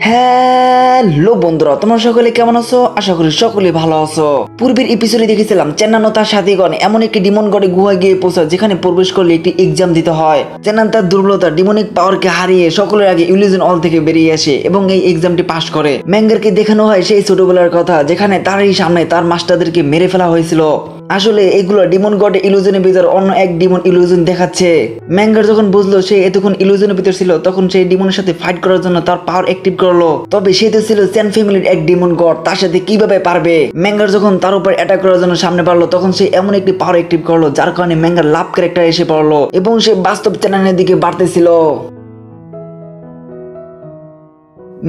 Hello বন্ধুরা, তোমরা সকলে কেমন আছো? আশা করি সকলে ভালো আছো। পূর্বের এপিসোডে দেখেছিলাম চেন্নান ও তার সাথীগণ এমন একটি ডিমন গডে গুহায় গিয়ে পৌঁছায় যেখানে প্রবেশ করলে একটি এক্সাম দিতে হয়। চেন্নান তার দুর্বলতা ডিমনিক পাওয়ারকে হারিয়ে সকলের আগে ইলিউশন অল থেকে বেরিয়ে আসে এবং এই এক্সামটি পাশ করে। ম্যাঙ্গারকে দেখানো হয় সেই ছোটবেলার কথা যেখানে তারই সামনে তার মাস্টারদেরকে মেরে ফেলা হয়েছিল। আসলে এগুলো ডিমন গড ইলুশনের ভিতর অন্য এক ডিমন ইলুশন দেখাচ্ছে। ম্যাঙ্গার যখন বুঝলো সে এতক্ষণ ইলুশনের ভিতর ছিল তখন সেই ডিমনের সাথে ফাইট করার জন্য তার পাওয়ার অ্যাক্টিভ করলো। তবে সে তো ছিল চ্যান ফ্যামিলির এক ডিমন গড, তার সাথে কিভাবে পারবে? ম্যাঙ্গার যখন তার উপর অ্যাটাক করার জন্য সামনে বাড়লো তখন সে এমন একটি পাওয়ার অ্যাক্টিভ করলো যার কারণে ম্যাঙ্গার লাভ ক্যারেক্টার এসে পড়লো এবং সে বাস্তব চ্যানেলের দিকে বাড়তেছিল।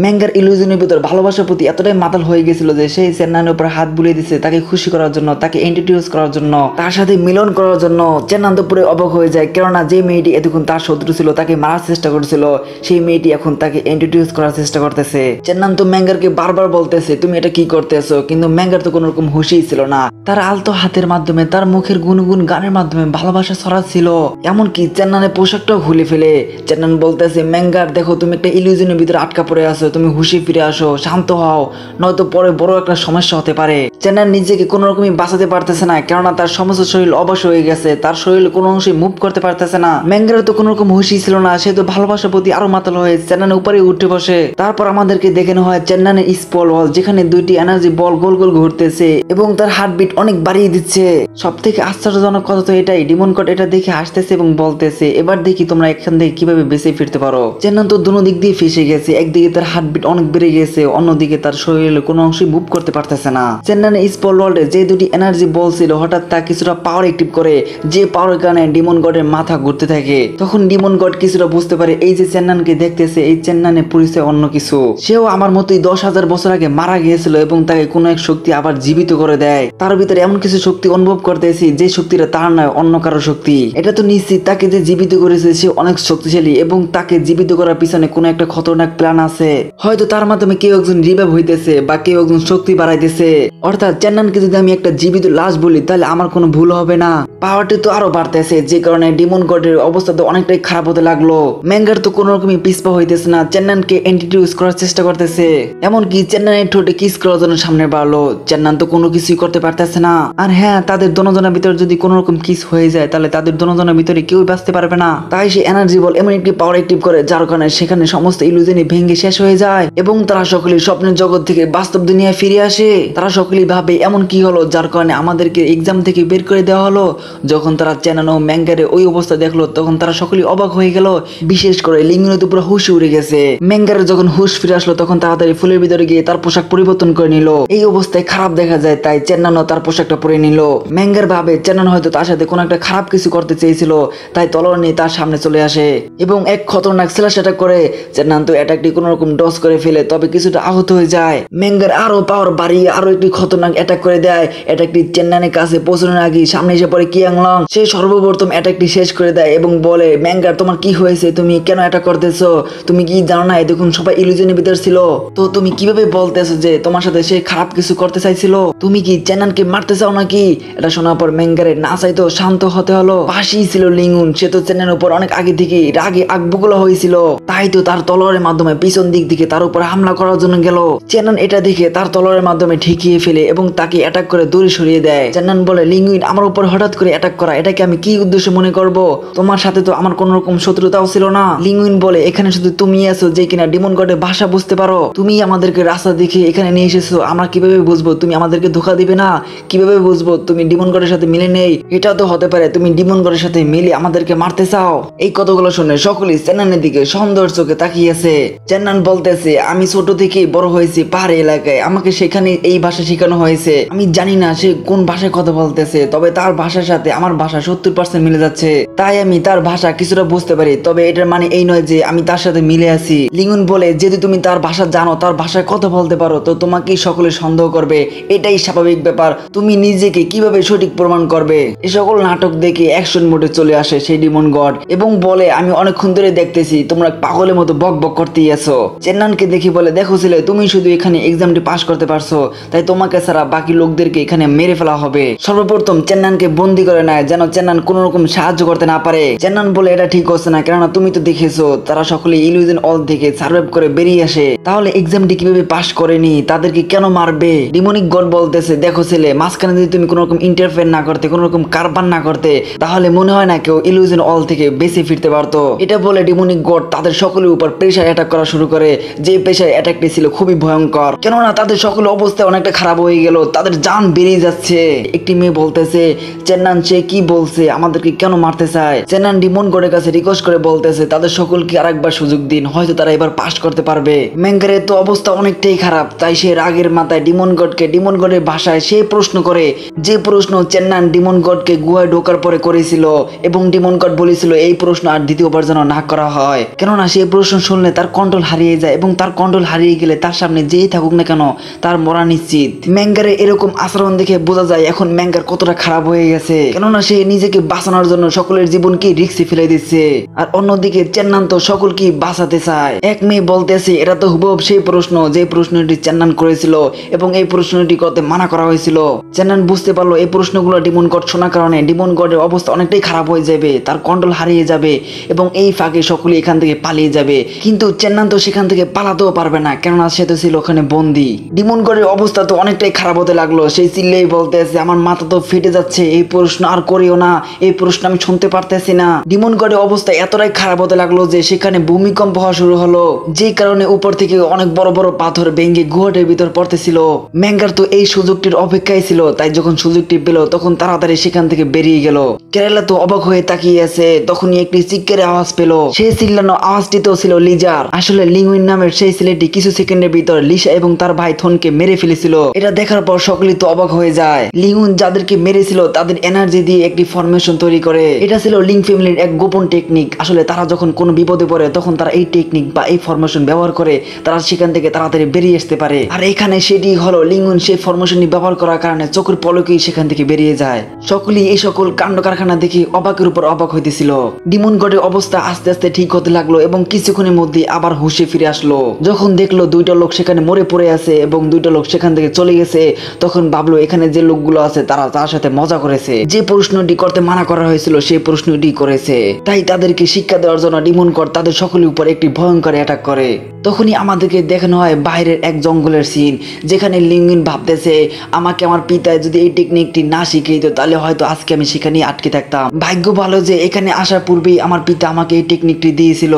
ম্যাঙ্গার ইলুশনের ভিতর ভালোবাসার প্রতি এতটাই মাতাল হয়ে গেছিল যে সেই চেন্নানের উপর হাত বুলিয়ে দিচ্ছে তাকে খুশি করার জন্য, তাকে ইন্ট্রোডিউস করার জন্য, তার সাথে মিলন করার জন্য। চেন্নান তো পুরো অবাক হয়ে যায়, কেননা যে মেয়েটি এতক্ষণ তার শত্রু ছিল, তাকে মারার চেষ্টা করছিল, সেই মেয়েটি এখন তাকে ইন্ট্রোডিউস করার চেষ্টা করতেছে। চেন্নান তো ম্যাঙ্গারকে বারবার বলতেছে তুমি এটা কি করতেছো, কিন্তু ম্যাঙ্গার তো কোনো রকম হুঁশই ছিল না। তার আলতো হাতের মাধ্যমে, তার মুখের গুনগুন গানের মাধ্যমে ভালোবাসা ছড়াচ্ছিল। এমনকি চেন্নানের পোশাকটাও খুলে ফেলে। চেন্নান বলতেছে ম্যাঙ্গার দেখো তুমি একটা ইলুশনের ভিতরে আটকা পড়ে আছো, তুমি হুশে ফিরে আসো, শান্ত হও, নয়তো পরে বড় একটা সমস্যা হতে পারে। চেন্নান নিজেকে কোনো রকমই বাঁচাতে পারতেছে না, কেননা তার সমস্ত শরীর অবশ হয়ে গেছে, তার শরীর কোনো অংশে মুভ করতে পারতেছে না। ম্যাঙ্গার তো কোনো রকম হুশই ছিল না, সে তো ভালোবাসার প্রতি আরো মাতাল হয়ে চেন্নানের উপরে উঠে বসে। তারপর আমাদেরকে দেখানো হয় চেন্নানের স্পল বল, যেখানে দুইটি এনার্জি বল গোল গোল ঘুরতেছে এবং তার হার্টবিট অনেক বাড়িয়ে দিচ্ছে। সব থেকে আশ্চর্যজনক কথা তো এটাই, ডিমন গড এটা দেখে হাসতেছে এবং বলতেছে এবার দেখি তোমরা এখান থেকে কিভাবে বেঁচে ফিরতে পারো। চেন্নান তো দুনো দিক দিয়ে ফেসে গেছে, একদিকে তার হার্টবিট অনেক বেড়ে গেছে, অন্যদিকে তার শরীরে কোনো অংশে মুভ করতে পারতেছে না। চেন্নানের স্পল ওয়ার্ল্ডে যে দুটি এনার্জি বল ছিল হঠাৎ তা কিছুটা পাওয়ার অ্যাক্টিভ করে, যে পাওয়ারের কারণে ডিমন গডের মাথা ঘুরতে থাকে। তখন ডিমন গড কিছুটা বুঝতে পারে এই যে চেন্নানকে দেখতেছে এই চেন্নানের পরিচয় অন্য কিছু, সেও আমার মতোই 10,000 বছর আগে মারা গিয়েছিল এবং তাকে কোনো এক শক্তি আবার জীবিত করে দেয়। তার ভিতরে এমন কিছু শক্তি অনুভব করতেছি যে শক্তিটা তার নয়, অন্য কারো শক্তি। এটা তো নিশ্চিত তাকে যে জীবিত করেছে সে অনেক শক্তিশালী এবং তাকে জীবিত করার পিছনে কোনো একটা খতরনাক প্ল্যান আছে। হয়তো তার মাধ্যমে কেউ একজন রিভাইভ হইতেছে বা কেউ একজন শক্তি বাড়াইতেছে। অর্থাৎ চেন্নানকে যদি আমি একটা জীবিত লাশ বলি তাহলে আমার কোনো ভুল হবে না। পাওয়ারটি তো আরো বাড়তেছে, যে কারণে ডিমন গডের অবস্থা তো অনেকটাই খারাপ হতে লাগলো। ম্যাঙ্গার তো কোনো রকমই পিছপা হইতেছে না, চেন্নানকে ইন্ট্রোডিউস করার চেষ্টা করতেছে। এমনকি চেন্নানের ঠোঁটে কিস করার জন্য সামনে বাড়লো। চেন্নান তো কোনো কিছুই করতে পারতেছে না। আর হ্যাঁ, তাদের দোনোজনের ভিতরে যদি কোনো রকম কিস হয়ে যায় তাহলে তাদের দোনোজনের ভিতরে কেউ বাঁচতে পারবে না। তাই সে এনার্জি বল এমন একটি পাওয়ার অ্যাক্টিভ করে যার কারণে সেখানে সমস্ত ইলুশনই ভেঙে শেষ হয়ে যায় এবং তারা সকলেই স্বপ্নের জগৎ থেকে বাস্তব দুনিয়ায় ফিরে আসে। তারা সকলেই ভাবে এমন কি হলো যার কারণে আমাদেরকে এক্সাম থেকে বের করে দেওয়া হলো। যখন তারা চেন্নান ও ম্যাঙ্গারে ওই অবস্থা দেখলো তখন তারা সকলেই অবাক হয়ে গেল, বিশেষ করে লিঙ্গুনের তো পুরো হুশ উড়ে গেছে। ম্যাঙ্গারে যখন হুশ ফিরে আসলো তখন তাড়াতাড়ি ফুলের ভিতরে গিয়ে তার পোশাক পরিবর্তন করে নিল। এই অবস্থায় খারাপ দেখা যায় তাই চেন্নানও তার পোশাকটা পরে নিল। ম্যাঙ্গার ভাবে চেন্নান হয়তো তার সাথে কোনো একটা খারাপ কিছু করতে চেয়েছিল, তাই তলোয়ার নিয়ে তার সামনে চলে আসে এবং এক খতরনাক স্ল্যাশ অ্যাটাক করে। চেন্নান তো অ্যাটাকটি কোনো রকম ডস করে ফেলে, তবে কিছুটা আহত হয়ে যায়। ম্যাঙ্গার আরো পাওয়ার বাড়িয়ে আরো একটি খতরনাক অ্যাটাক করে দেয়। অ্যাটাকটি চেন্নানের কাছে পৌঁছানোর আগে সামনে এসে পড়ে কিয়াংলং। সে সর্বপ্রথম অ্যাটাকটি শেষ করে দেয় এবং বলে ম্যাঙ্গার তোমার কি হয়েছে, তুমি কেন অ্যাটাক করতেছো? তুমি কি জানো না দেখুন সবাই ইলুশনের ভিতর ছিল, তো তুমি কিভাবে বলতেছো যে তোমার সাথে সে খারাপ কিছু করতে চাইছিল? তুমি কি চেন্নানকে মারতে চাও নাকি? এটা শোনার পর ম্যাঙ্গারে না চাইতো শান্ত হতে হলো। পাশেই ছিল লিঙ্গুন, সে তো চেন্নানের উপর অনেক আগে থেকে রাগে আগবুগলা হয়েছিল, তাই তো তার তলোয়ারের মাধ্যমে পিছন দিক থেকে তার উপর হামলা করার জন্য গেল। চেন্নান এটা দেখে তার তলোয়ারের মাধ্যমে ঠেকিয়ে ফেলে এবং তাকে অ্যাটাক করে দূরে সরিয়ে দেয়। চেন্নান বলে লিঙ্গুইন আমার উপর হঠাৎ করে অ্যাটাক করা এটাকে আমি কি উদ্দেশ্যে মনে করব? তোমার সাথে তো আমার কোন রকম শত্রুতাও ছিল না। লিঙ্গুইন বলে এখানে শুধু তুমি আছো যে কিনা ডিমন গডের ভাষা বুঝতে পারো, তুমি আমাদেরকে রাস্তা দেখে এখানে নিয়ে এসেছো, আমরা কিভাবে বুঝবো তুমি আমাদেরকে ধোঁকা দিবে না? কিভাবে বুঝবো তুমি ডিমন গডের সাথে মিলে নেই? এটাও তো হতে পারে তুমি ডিমন গডের সাথে মিলে আমাদেরকে মারতে চাও। এই কথাগুলো শুনে সকলেই চেন্নানের দিকে সন্দেহের চোখে তাকিয়েছে। চেন্নান বলতেছে আমি ছোট থেকে বড় হয়েছি পাহাড়ি এলাকায়, আমাকে সেখানে এই ভাষা শেখানো হয়েছে। আমি জানি না সে কোন ভাষায় কথা বলতেছে, তবে তার ভাষার সাথে আমার ভাষা 70% মিলে যাচ্ছে, তাই আমি তার ভাষা কিছুটা বুঝতে পারি, তবে এটার মানে এই নয় যে আমি তার সাথে মিলে আছি। লিঙ্গুন বলে যদি তুমি তার ভাষা জানো, তার ভাষায় কথা বলতে পারো, তো তোমাকেই সকলে সন্দেহ করবে, এটাই স্বাভাবিক ব্যাপার। তুমি নিজেকে কিভাবে সঠিক প্রমাণ করবে? এ সকল নাটক দেখে অ্যাকশন মোডে চলে আসে সেই ডিমন গড এবং বলে আমি অনেকক্ষণ ধরে দেখতেছি তোমরা পাগলের মতো বক বক করতেই আছো। চেন্নানকে দেখি বলে, দেখো ছেলে, তুমি শুধু এখানে এক্সামটি পাস করতে পারছো, তাই তোমাকে ছাড়া বাকি লোকদেরকে এখানে মেরে ফেলা হবে। সর্বপ্রথম চেন্নানকে বন্দি করে নেয় যেন চেন্নান কোন রকম সাহায্য করতে না পারে। চেন্নান বলে, এটা ঠিক হচ্ছে না, কেননা তুমি তো দেখেছো তারা সকলে ইলিউশন অল থেকে সার্ভাইভ করে বেরিয়ে আসে, তাহলে এক্সামটি কিভাবে পাস করেনি, তাদেরকে কেন মারবে? ডিমনিক গড বলতেছে, দেখো ছেলে, মাঝখানে যদি তুমি কোন রকম ইন্টারফেয়ার না করতে, কোন রকম কারবার না করতে, তাহলে মনে হয় না কেউ ইলিউশন অল থেকে বেঁচে ফিরতে পারতো। এটা বলে ডিমনিক গড তাদের সকলের উপর প্রেসার অ্যাটাক করা শুরু করে, যে প্রেসার অ্যাটাকটি ছিল খুবই ভয়ঙ্কর, কেননা তাদের সকলের অবস্থা অনেকটা খারাপ হয়ে গেল, তাদের জান বেরিয়ে যাচ্ছে। একটি মেয়ে বলতেছে, চেন্নান সে কি বলছে, আমাদেরকে কেন মারতে চায়? চেন্নান ডিমন গডের কাছে রিকোয়েস্ট করে বলতেছে, তাদের সকলকে আরেকবার সুযোগ দিন, হয়তো তারা এবার পাস করতে পারবে। ম্যাঙ্গারের তো অবস্থা অনেকটাই খারাপ, তাই সে রাগের মাথায় ডিমন গডের ভাষায় সে প্রশ্ন করে, যে প্রশ্ন চেন্নান ডিমন গডকে গুহায় ঢোকার পরে করেছিল, এবং ডিমন গড বলেছিল এই প্রশ্ন আর দ্বিতীয়বার যেন না করা হয়, কেননা সেই প্রশ্ন শুনলে তার কন্ট্রোল হারিয়ে যায়, এবং তার কন্ট্রোল হারিয়ে গেলে তার সামনে যেই থাকুক না কেন তার মরা নিশ্চিত। ম্যাঙ্গারের এরকম আচরণ দেখে বোঝা যায় এখন ম্যাঙ্গার কতটা খারাপ হয়ে গেছে, কেননা সে নিজেকে বাঁচানোর জন্য সকলের জীবনকে রিস্কে ফেলে দিচ্ছে, আর অন্যদিকে চেন্নান তো সকলকে বাঁচাতে চায়। এক মেয়ে বলতেছে, এটা তো হুবহু সেই প্রশ্ন যে প্রশ্নটি চেন্নান করেছিল, এবং এই প্রশ্নটি করতে মানা করা হয়েছিল। চেন্নান বুঝতে পারলো এই প্রশ্নগুলো ডিমন গড শোনার কারণে ডিমন গডের অবস্থা অনেকটাই খারাপ হয়ে যাবে, তার কন্ট্রোল হারিয়ে যাবে, এবং এই ফাঁকে সকলে এখান থেকে পালিয়ে যাবে। কিন্তু চেন্নান তো সেখান থেকে পালাতেও পারবে না, কেননা সে তো ছিল ওখানে বন্দি। ডিমন গডের অবস্থা তো অনেকটাই খারাপ হতে লাগলো, সেই চিল্লেই বলতেছে, আমার মাথা তো ফেটে যাচ্ছে, এই প্রশ্ন আর করিও না, এই প্রশ্ন আমি শুনতে পারতেছি না। ডিমন গডের অবস্থা এতটাই খারাপ হতে লাগলো যে সেখানে ভূমিকম্প হওয়া শুরু হলো, যে কারণে উপর থেকে অনেক বড় বড় পাথর ভেঙে গুহাটির ভিতর পড়তেছিল। ম্যাঙ্গার তো এই সুযোগটির অপেক্ষায় ছিল, তাই যখন সুযোগটি পেল তখন তাড়াতাড়ি সেখান থেকে বেরিয়ে গেল। কেরালা তো অবাক হয়ে তাকিয়ে আছে, তখনই একটি চিৎকারের আওয়াজ পেল, সেই চিল্লানো আওয়াজটি তো ছিল লিজার। আসলে লিংউইন নামের সেই ছেলেটি কিছু সেকেন্ডের ভিতর লিসা এবং তার ভাই থনকে মেরে ফেলেছিল। এটা দেখার পর সকলেই তো অবাক হয়ে যায়। লিংউইন যাদেরকে মেরেছিল তাদের এনার্জি দিয়ে একটি ফরমেশন তৈরি করে, এটা ছিল লিং ফ্যামিলির এক গোপন টেকনিক। আসলে তারা যখন কোনো বিপদে পড়ে তখন তারা এই টেকনিক বা এই ফরমেশন ব্যবহার করে তারা সেখান থেকে তাড়াতাড়ি বেরিয়ে আসতে পারে। আর এখানে সেটি হলো লিংউইন সেই ফরমেশনটি ব্যবহার করার কারণে চোখের পলকেই সেখান থেকে বেরিয়ে যায়। সকলেই এই সকল কাণ্ড কারখানা দেখে অবাকের উপর অবাক হইতেছিল। ডিমন গডের অবস্থা আস্তে আস্তে ঠিক হতে লাগলো, এবং কিছুক্ষণের মধ্যে আবার হুঁশে ফিরে আসলো। যখন দেখলো দুইটা লোক সেখানে মরে পড়ে আছে এবং দুইটা লোক সেখান থেকে চলে গেছে, তখন ভাবলো এখানে যে লোকগুলো আছে তারা তার সাথে মজা করেছে, যে প্রশ্নটি করতে মানা করা হয়েছিল সেই প্রশ্নটি করেছে, তাই তাদেরকে শিক্ষা দেওয়ার জন্য ডিমন গড তাদের সকলের উপর একটি ভয়ঙ্কর অ্যাটাক করে। তখনই আমাদেরকে দেখানো হয় বাইরের এক জঙ্গলের সিন, যেখানে লিংউইন ভাবতেছে, আমাকে আমার পিতায় যদি এই টেকনিকটি না শিখিয়ে দিত তাহলে হয়তো আজকে আমি সেখানেই আটকে থাকতাম। ভাগ্য ভালো যে এখানে আসার পূর্বেই আমার পিতা আমাকে এই টেকনিকটি দিয়েছিল।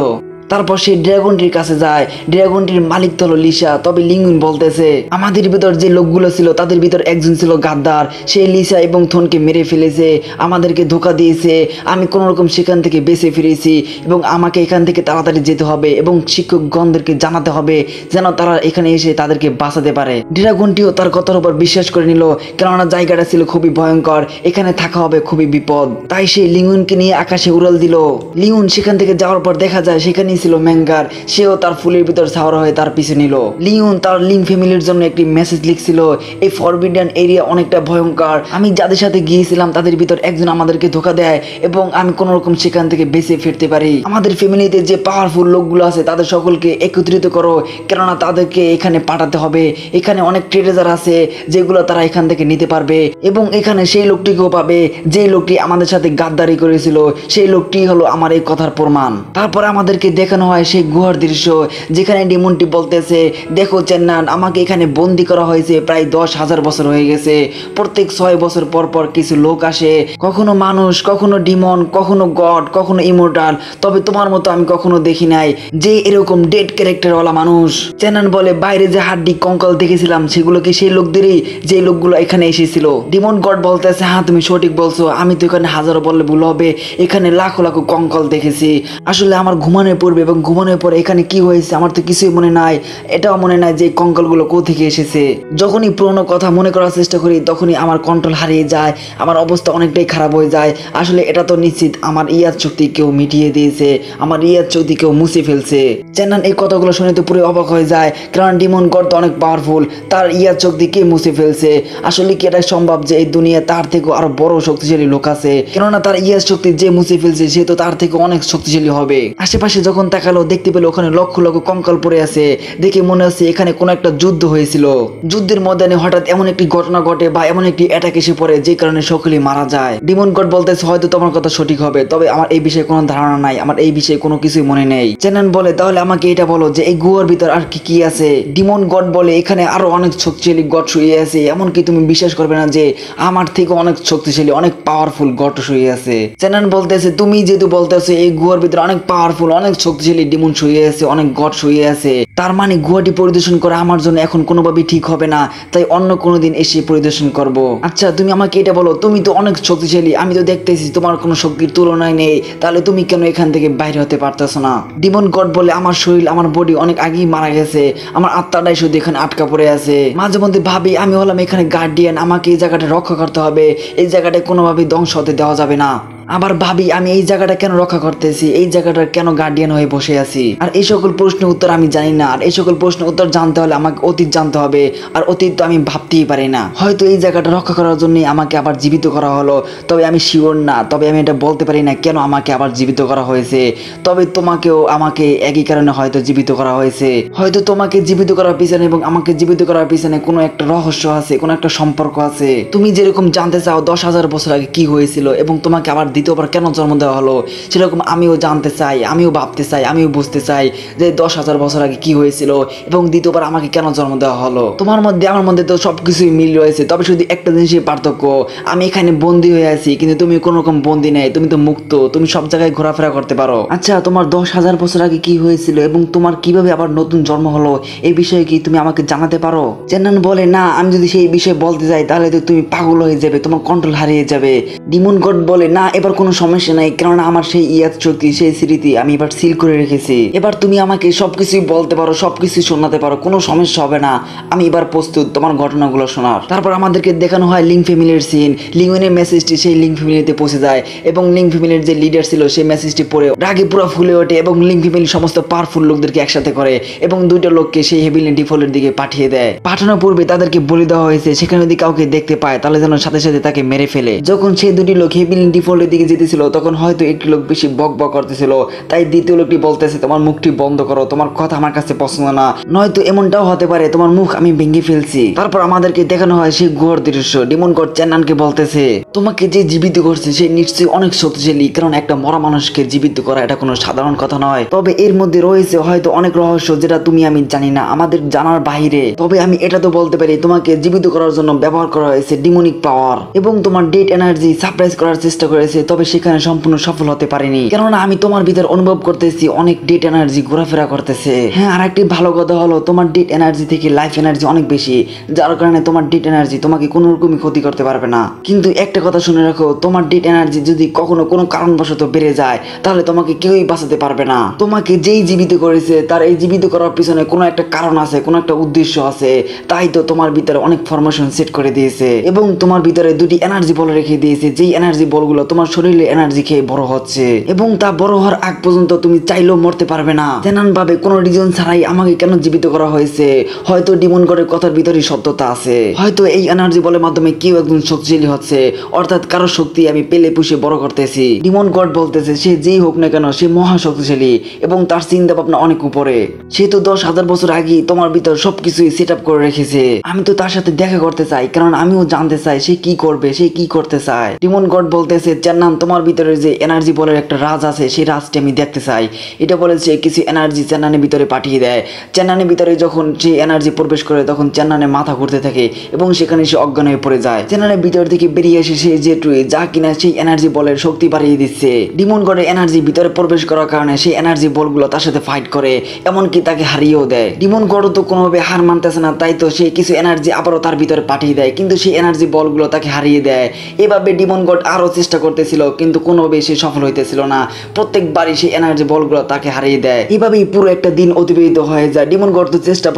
তারপর সে ড্রাগনটির কাছে যায়, ড্রাগনটির মালিক তো হলো লিসা। তবে লিংউইন বলতেছে, আমাদের ভিতর যে লোকগুলো ছিল তাদের ভিতর একজন ছিল গাদ্দার, সে লিসা এবং থনকে মেরে ফেলেছে, আমাদেরকে ধোকা দিয়েছে, আমি কোন রকম সেখান থেকে বেঁচে ফিরেছি, এবং আমাকে এখান থেকে তাড়াতাড়ি যেতে হবে এবং শিক্ষকগণদেরকে জানাতে হবে যেন তারা এখানে এসে তাদেরকে বাঁচাতে পারে। ড্রাগনটিও তার কথার উপর বিশ্বাস করে নিল, কেননা জায়গাটা ছিল খুবই ভয়ঙ্কর, এখানে থাকা হবে খুবই বিপদ। তাই সে লিংউইনকে নিয়ে আকাশে উড়াল দিল। লিংউইন সেখান থেকে যাওয়ার পর দেখা যায় সেখানে ছিল ম্যাঙ্গার, সেও তার ফুলের ভিতর ছাওয়ার হয়ে তার পিছু নিল। লিংউইন তার লিং ফ্যামিলির জন্য একটি মেসেজ লিখছিল, এই ফরবিডেন এরিয়া অনেকটা ভয়ঙ্কর, আমি যাদের সাথে গিয়েছিলাম তাদের ভিতর একজন আমাদেরকে ধোকা দেয় এবং আমি কোন রকম সেখান থেকে বেঁচে ফিরতে পারি। আমাদের ফ্যামিলিতে যে পাওয়ারফুল লোকগুলো আছে তাদের সকলকে একত্রিত করো, কেননা তাদেরকে এখানে পাঠাতে হবে। এখানে অনেক ট্রেজার আছে যেগুলো তারা এখান থেকে নিতে পারবে, এবং এখানে সেই লোকটিকেও পাবে যে লোকটি আমাদের সাথে গাদ্দারি করেছিল, সেই লোকটি হলো আমার এই কথার প্রমাণ। তারপর আমাদেরকে দেখানো হয় সেই গুহার দৃশ্য, যেখানে ডিমনটি বলতেছে, দেখো চেন্নান, আমাকে এখানে বন্দি করা হয়েছে প্রায় 10,000 বছর হয়ে গেছে। প্রত্যেক 6 বছর পর পর কিছু লোক আসে, কখনো মানুষ, কখনো ডিমন, কখনো গড, কখনো ইমোর্টাল, তবে তোমার মতো আমি কখনো দেখি নাই যে এরকম ডেড ক্যারেক্টার ওয়ালা মানুষ। চেন্নান বলে, বাইরে যে হাড্ডি কঙ্কাল দেখেছিলাম সেগুলো কি সেই লোকদেরই যে লোকগুলো এখানে এসেছিল? ডিমন গড বলতেছে, হ্যাঁ তুমি সঠিক বলছো, আমি তো এখানে হাজারো বললে ভুল হবে, এখানে লাখো লাখো কঙ্কাল দেখেছি। আসলে আমার ঘুমানোর পূর্বে এবং ঘুমানোর পরে এখানে কি হয়েছে আমার তো কিছুই মনে নাই, এটাও মনে নাই যে কঙ্কালগুলো কোথা থেকে এসেছে। যখনই পুরোনো কথা মনে করার চেষ্টা করি তখনই আমার কন্ট্রোল হারিয়ে যায়, আমার অবস্থা অনেকটাই খারাপ হয়ে যায়। আসলে এটা তো নিশ্চিত আমার ইয়াদ শক্তি কেউ মিটিয়ে দিয়েছে, আমার ইয়াদ শক্তি কেউ মুছে ফেলছে। চেন্নান এই কথাগুলো শুনে তো পুরো অবাক হয়ে যায়, কারণ ডিমন গড তো অনেক পাওয়ারফুল, তার ইয়াদ শক্তি কে মুছে ফেলছে? আসলে কি এটা সম্ভব যে এই দুনিয়া তার থেকে আরো বড় শক্তিশালী লোক আছে? কেননা তার ইয়াদ শক্তি যে মুছে ফেলছে সে তো তার থেকে অনেক শক্তিশালী হবে। আশেপাশে যখন যখন তাকালো দেখতে পেলো ওখানে লক্ষ লক্ষ কঙ্কাল পড়ে আছে। দেখে মনে হচ্ছে এখানে কোনো একটা যুদ্ধ হয়েছিল। যুদ্ধের ময়দানে হঠাৎ এমন একটি ঘটনা ঘটে বা এমন একটি অ্যাটাক এসে পড়ে যে কারণে সকলেই মারা যায়। ডিমন গড বলতেছে হয়তো তোমার কথা সঠিক হবে, তবে আমার এই বিষয়ে কোনো ধারণা নাই, আমার এই বিষয়ে কোনো কিছুই মনে নেই। চেনান বলে তাহলে আমাকে এটা বলো যে এই গুহার ভিতর আর কি কি আছে। ডিমন গড বলে এখানে আরো অনেক শক্তিশালী গড শুয়ে আছে, এমনকি তুমি বিশ্বাস করবে না যে আমার থেকে অনেক শক্তিশালী অনেক পাওয়ারফুল গড শুয়ে আছে। চেনান বলতেছে তুমি যেহেতু বলতেছো এই গুহার ভিতরে অনেক পাওয়ারফুল অনেক শক্তিশালী ডিমন শুয়ে আছে, অনেক গড শুয়ে আছে, তার মানে গুহাটি পরিদর্শন করা আমার জন্য এখন কোনোভাবেই ঠিক হবে না, তাই অন্য কোনো দিন এসে পরিদর্শন করব। আচ্ছা তুমি আমাকে এটা বলো, তুমি তো অনেক শক্তিশালী, আমি তো দেখতেছি তোমার কোনো শক্তির তুলনায় নেই, তাহলে তুমি কেন এখান থেকে বাইরে হতে পারতেছো না? ডিমন গড বলে আমার শরীর আমার বডি অনেক আগেই মারা গেছে, আমার আত্মাটাই শুধু এখানে আটকা পড়ে আছে। মাঝে মধ্যে ভাবি আমি হলাম এখানে গার্ডিয়ান, আমাকে এই জায়গাটা রক্ষা করতে হবে, এই জায়গাটায় কোনোভাবেই ধ্বংস হতে দেওয়া যাবে না। আবার ভাবি আমি এই জায়গাটা কেন রক্ষা করতেছি, এই জায়গাটার কেন গার্ডিয়ান হয়ে বসে আছি। আর এই সকল প্রশ্নের উত্তর আমি জানি না, আর এই সকল প্রশ্নের উত্তর জানতে হলে আমাকে অতীত জানতে হবে, আর অতীত তো আমি ভাবতেই পারি না। হয়তো এই জায়গাটা রক্ষা করার জন্য আমাকে আবার জীবিত করা হলো, তবে আমি শিওর না, তবে আমি এটা বলতে পারি না কেন আমাকে আবার জীবিত করা হয়েছে। তবে তোমাকেও আমাকে একই কারণে হয়তো জীবিত করা হয়েছে, হয়তো তোমাকে জীবিত করার পিছনে এবং আমাকে জীবিত করার পিছনে কোনো একটা রহস্য আছে, কোনো একটা সম্পর্ক আছে। তুমি যেরকম জানতে চাও 10,000 বছর আগে কি হয়েছিল এবং তোমাকে আবার দ্বিতীয়বার কেন জন্ম দেওয়া হলো, সেরকম আমিও জানতে চাই, আমিও ভাবতে চাই, আমিও বুঝতে চাই যে 10,000 বছর আগে কি হয়েছিল এবং দ্বিতীয়বার আমাকে কেন জন্ম দেওয়া হলো। তোমার মধ্যে আমার মধ্যে তো সবকিছুই মিল রয়েছে, তবে শুধু একটা জিনিসের পার্থক্য, আমি এখানে বন্দি হয়ে আছি কিন্তু তুমি কোনো রকম বন্দি নেই, তুমি তো মুক্ত, তুমি সব জায়গায় ঘোরাফেরা করতে পারো। আচ্ছা তোমার 10,000 বছর আগে কি হয়েছিল এবং তোমার কিভাবে আবার নতুন জন্ম হলো এই বিষয়ে কি তুমি আমাকে জানাতে পারো? চেন্নান বলে না, আমি যদি সেই বিষয়ে বলতে যাই তাহলে তো তুমি পাগল হয়ে যাবে, তোমার কন্ট্রোল হারিয়ে যাবে। ডিমন গড বলে না, এবার কোনো সমস্যা নাই, কেননা আমার সেই ইয়াদ শক্তি সেই স্মৃতি আমি এবার সিল করে রেখেছি, এবার তুমি আমাকে সবকিছুই বলতে পারো, সবকিছু শোনাতে পারো, কোনো সমস্যা হবে না, আমি এবার প্রস্তুত তোমার ঘটনাগুলো শোনার। তারপর আমাদেরকে দেখানো হয় লিং ফ্যামিলির সিন। লিংওয়েনের মেসেজটি সেই লিং ফ্যামিলিতে পৌঁছে যায় এবং লিং ফ্যামিলির যে লিডার ছিল সেই মেসেজটি পড়ে রাগে পুরো ফুলে ওঠে এবং লিং ফ্যামিলি সমস্ত পাওয়ারফুল লোকদেরকে একসাথে করে এবং দুইটা লোককে সেই হেভিলি ডিফল্টের দিকে পাঠিয়ে দেয়। পাঠানোর পূর্বে তাদেরকে বলে দেওয়া হয়েছে সেখানে যদি কাউকে দেখতে পায় তাহলে যেন সাথে সাথে তাকে মেরে ফেলে। যখন সেই দুটি লোক হেভিলি ডিফল্টের দিকে যেতেছিল তখন হয়তো একটি লোক বেশি বক বক করতেছিল, তাই দ্বিতীয় লোকটি বলতেছে তোমার মুখটি বন্ধ করো, তোমার কথা আমার কাছে পছন্দ না, নয়তো এমনটাও হতে পারে তোমার মুখ আমি ভেঙে ফেলছি। তারপর আমাদেরকে দেখানো হয় সেই গুহার দৃশ্য। ডিমন গড চেন্নানকে বলতেছে তোমাকে যে জীবিত করছে সে নিশ্চয়ই অনেক শক্তিশালী, কারণ একটা মরা মানুষকে জীবিত করা এটা কোনো সাধারণ কথা নয়, তবে এর মধ্যে রয়েছে হয়তো অনেক রহস্য যেটা তুমি আমি জানি না, আমাদের জানার বাইরে। তবে আমি এটা তো বলতে পারি তোমাকে জীবিত করার জন্য ব্যবহার করা হয়েছে ডিমনিক পাওয়ার এবং তোমার ডেড এনার্জি সারপ্রাইজ করার চেষ্টা করেছে, তবে সেখানে সম্পূর্ণ সফল হতে পারেনি, কেননা আমি তোমার ভিতর অনুভব করতেছি অনেক ডেড এনার্জি ঘোরাফেরা করতেছে। হ্যাঁ, আর একটি ভালো কথা হলো তোমার ডেড এনার্জি থেকে লাইফ এনার্জি অনেক বেশি, যার কারণে তোমার ডেড এনার্জি তোমাকে কোনো রকমই ক্ষতি করতে পারবে না। কিন্তু একটা কথা শুনে রাখো, তোমার ডেড এনার্জি যদি কখনো কোনো কারণবশত বেড়ে যায় তাহলে তোমাকে কেউই বাঁচাতে পারবে না। তোমাকে যেই জীবিত করেছে তার এই জীবিত করার পিছনে কোনো একটা কারণ আছে, কোনো একটা উদ্দেশ্য আছে, তাই তো তোমার ভিতরে অনেক ফরমেশন সেট করে দিয়েছে এবং তোমার ভিতরে দুটি এনার্জি বল রেখে দিয়েছে, যেই এনার্জি বলগুলো তোমার শরীরে এনার্জি খেয়ে বড় হচ্ছে এবং তা বড় হওয়ার আগ পর্যন্ত তুমি চাইলেও মরতে পারবে না। জানান ভাবে কোনো রিজন ছাড়াই আমাকে কেন জীবিত করা হয়েছে, হয়তো ডিমন গডের কথার ভিতরে সত্যতা আছে, হয়তো এই এনার্জি বলের মাধ্যমে কেউ একজন শক্তিশালী হচ্ছে, অর্থাৎ কারো শক্তি আমি পেলে পুষে বড় করতেছি। ডিমন গড বলতেছে সে যেই হোক না কেন সে মহা শক্তিশালী এবং তার চিন্তা ভাবনা অনেক উপরে, সে তো 10,000 বছর আগে তোমার ভিতর সবকিছুই সেট আপ করে রেখেছে, আমি তো তার সাথে দেখা করতে চাই, কারণ আমিও জানতে চাই সে কি করবে, সে কি করতে চায়। ডিমন গড বলতেছে চেন্নান তোমার ভিতরে যে এনার্জি বলের একটা রাজ আছে সেই রাজটি আমি দেখতে চাই। এটা বলেছে কিছু এনার্জি চেন্নানের ভিতরে পাঠিয়ে দেয়। চেন্নানের ভিতরে যখন সেই এনার্জি প্রবেশ করে তখন চেন্নানের মাথা ঘুরতে থাকে এবং সেখানে সে অজ্ঞান হয়ে পড়ে যায়। চেন্নানের ভিতর থেকে বেরিয়ে এসে সে জেটুই যা কিনা সেই এনার্জি বলের শক্তি বাড়িয়ে দিচ্ছে। ডিমন গডের এনার্জি ভিতরে প্রবেশ করার কারণে সেই এনার্জি বলগুলো তার সাথে ফাইট করে, এমনকি তাকে হারিয়েও দেয়। ডিমন গড তো কোনোভাবে হার মানতেছে না, তাই তো সে কিছু এনার্জি আবারও তার ভিতরে পাঠিয়ে দেয়, কিন্তু সেই এনার্জি বলগুলো তাকে হারিয়ে দেয়। এভাবে ডিমন গড আরো চেষ্টা করতেছিল কিন্তু কোনোভাবে সে সফল হইতেছিল না, প্রত্যেকবারই সেই এনার্জি বলগুলো তাকে হারিয়ে দেয়। এভাবেই পুরো একটা দিন অতিবাহিত হয়ে যায়। ডিমন গড তো চেষ্টা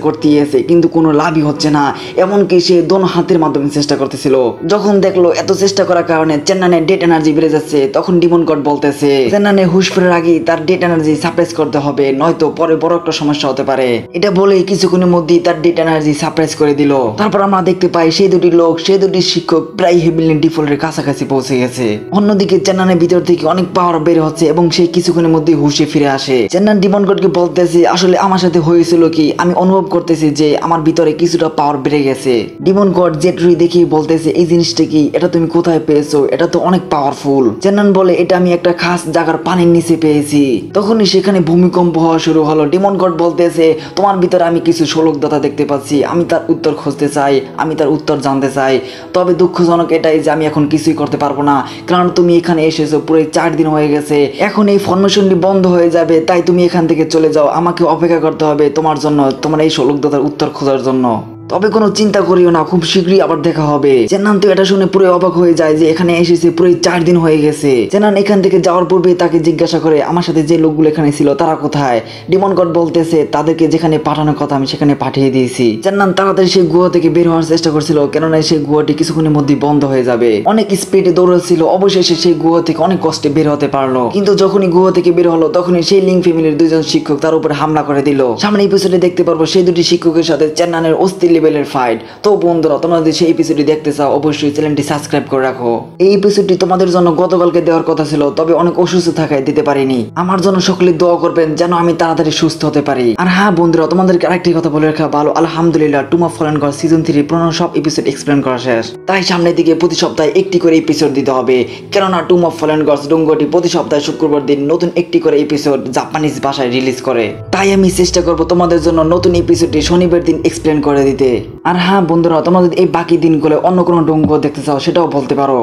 করতেই আছে কিন্তু কোনো লাভই হচ্ছে না, এমনকি সে দোনো হাতের মাধ্যমে চেষ্টা করতেছিল। যখন দেখলো এত চেষ্টা করার কারণে চেন্নানের ডেড এনার্জি বেড়ে যাচ্ছে তখন ডিমন গড বলতেছে চেন্নানের হুশ ফেরার আগেই তার ডেড এনার্জি সারপ্রাইজ করতে হবে, নয়তো পরে বড় একটা সমস্যা হতে পারে। এটা বলে কিছুক্ষণের মধ্যেই তার ডেড এনার্জি সারপ্রাইজ করে দিল। তারপর আমরা দেখতে পাই সেই দুটি লোক, সেই দুটি শিক্ষক প্রায় হেভিলি ডিফল্টের কাছাকাছি পৌঁছে গেছে। অন্যদিকে চেন্নানের ভিতর থেকে অনেক পাওয়ার বের হচ্ছে এবং সেই কিছুক্ষণের মধ্যে হুশে ফিরে আসে। চেন্নান ডিমন গডকে বলতেছে আসলে আমার সাথে হয়েছিল কি, আমি অনুভব করতেছি যে আমার ভিতরে কিছুটা পাওয়ার বেড়ে গেছে। ডিমন গড জেটরি দেখে বলতেছে এই জিনিসটা কি, এটা তুমি কোথায় পেয়েছো, এটা তো অনেক পাওয়ারফুল। চেন্নান বলে এটা আমি একটা খাস জায়গার পানির নিচে পেয়েছি। তখনই সেখানে ভূমিকম্প হওয়া শুরু হলো। ডিমন গড বলতেছে তোমার ভিতরে আমি কিছু শোলকদাতা দেখতে পাচ্ছি, আমি তার উত্তর খুঁজতে চাই, আমি তার উত্তর জানতে চাই। তবে দুঃখজনক এটাই যে আমি এখন কিছুই করতে পারবো না, কারণ তুমি এখানে এসেছো পুরো 4 দিন হয়ে গেছে, এখন এই ফরমেশনটি বন্ধ হয়ে যাবে, তাই তুমি এখান থেকে চলে যাও, আমাকে অপেক্ষা করতে হবে তোমার জন্য, তোমার এই শোলকদাতার উত্তর খোঁজার জন্য। তবে কোনো চিন্তা করিও না, খুব শীঘ্রই আবার দেখা হবে। চেন্নান তো এটা শুনে পুরো অবাক হয়ে যায় যে এখানে এসেছে পুরো 4 দিন হয়ে গেছে। চেন্নান এখান থেকে যাওয়ার পূর্বে তাকে জিজ্ঞাসা করে আমার সাথে যে লোকগুলো এখানে ছিল তারা কোথায়। ডিমন গড বলতেছে তাদেরকে যেখানে পাঠানোর কথা আমি সেখানে পাঠিয়ে দিয়েছি। চেন্নান তাড়াতাড়ি সেই গুহা থেকে বের হওয়ার চেষ্টা করছিল, কেননা সেই গুহাটি কিছুক্ষণের মধ্যেই বন্ধ হয়ে যাবে। অনেক স্পিডে দৌড়াচ্ছিল, অবশেষে সেই গুহা থেকে অনেক কষ্টে বের হতে পারলো। কিন্তু যখনই গুহা থেকে বের হলো তখনই সেই লিং ফ্যামিলির 2জন শিক্ষক তার উপর হামলা করে দিল। সামনে এপিসোডে দেখতে পারবো সেই দুটি শিক্ষকের সাথে চেন্নানের অস্থির লেভেলের ফাইট। তো বন্ধুরা, তোমরা যদি সেই এপিসোডটি দেখতে চাও অবশ্যই চ্যানেলটি সাবস্ক্রাইব করে রাখো। এই এপিসোডটি তোমাদের জন্য গতকালকে দেওয়ার কথা ছিল, তবে অনেক অসুস্থ থাকায় দিতে পারিনি। আমার জন্য সকলে দোয়া করবেন যেন আমি তাড়াতাড়ি সুস্থ হতে পারি। আর হ্যাঁ বন্ধুরা, তোমাদেরকে আরেকটি কথা বলে রাখা ভালো, আলহামদুলিল্লাহ টুম অফ ফলেন গড সিজন 3 পুরো সব এপিসোড এক্সপ্লেন করা শেষ। তাই সামনের দিকে প্রতি সপ্তাহে একটি করে এপিসোড দিতে হবে, কেননা টুম অফ ফলেন গডস ডোঙ্গটি প্রতি সপ্তাহে শুক্রবার দিন নতুন একটি করে এপিসোড জাপানিজ ভাষায় রিলিজ করে। তাই আমি চেষ্টা করব তোমাদের জন্য নতুন এপিসোডটি শনিবার দিন এক্সপ্লেন করে দিতে। আর হ্যাঁ বন্ধুরা, তোমরা যদি এই বাকি দিনগুলো অন্য কোনো ডোঙ্গ দেখতে চাও সেটাও বলতে পারো।